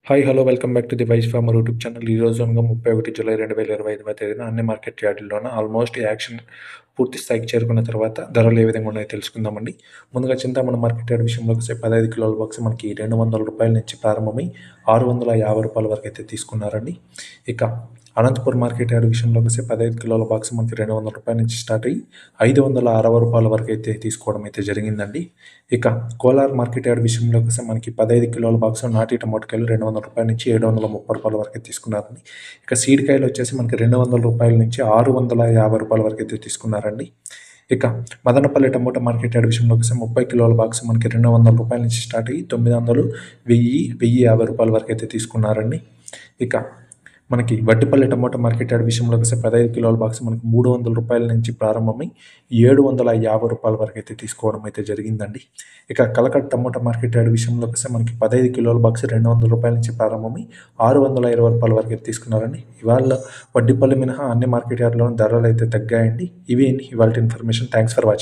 Hi hello welcome back to the wise farmer YouTube channel. ఈ రోజు అనగా 31 July 2025వ తేదీన అన్ని మార్కెట్ యార్డుల్లోన ఆల్మోస్ట్ యాక్షన్ పూర్తి స్థాయికి చేరుకున్న తర్వాత ధరలు ఏ విధంగా ఉన్నాయో తెలుసుకుందామండి. ముందుగా చింతామణి మార్కెట్ యార్డ్ విషయంలోకి వస్తే 15 కిలోల బాక్స్ మనకి ₹200 నుంచి ప్రారంభమై ₹650 వరకు అయితే తీసుకున్నారండి. ఇక అనంతపురం మార్కెట్ యార్డ్ విషయంలోకి వస్తే 15 కిలోల బాక్స్ మనకి ₹200 నుంచి స్టార్ట్ అయ్యి ₹560 వరకు అయితే తీసుకోవడం అయితే జరిగిందండి. ఇక కోలార్ మార్కెట్ యార్డ్ విషయంలోకి వస్తే మనకి 15 కిలోల బాక్స్ నాటి టమోటాకాయలు ₹200 నుంచి ₹730 వరకు తీసుకున్నారండి. ఇక సీడ్ కాయలు వచ్చేసి మనకి ₹200 నుంచి ₹650 వరకు అయితే తీసుకున్నారండి. ఇక మదనపల్లి టమోటా మార్కెట్ యార్డ్ విషయంలోకి వస్తే 30 కిలోల బాక్స్ మనకి ₹200 నుంచి స్టార్ట్ అయ్యి 900, 1000, ₹1050 వరకు అయితే తీసుకున్నారండి. ఇక మనకి వడ్డిపల్లి టమోటా మార్కెట్ యార్డ్ విషయంలోకి వస్తే 15 కిలోల బాక్స్ మనకి ₹300 నుంచి ప్రారంభమై ₹750 వరకు అయితే తీసుకోవడం అయితే జరిగిందండి. ఇక కలకట్ట టమోటా మార్కెట్ యార్డ్ విషయంలోకి వస్తే మనకి 15 కిలోల బాక్స్ ₹200 నుంచి ప్రారంభమై ₹620 వరకు అయితే తీసుకున్నారండి. ఇవాళ వడ్డిపల్లి మినహా అన్ని మార్కెట్ యార్డ్లోనూ ధరలు అయితే తగ్గాయండి. ఇవి ఇవాళ ఇన్ఫర్మేషన్. Thanks for watching.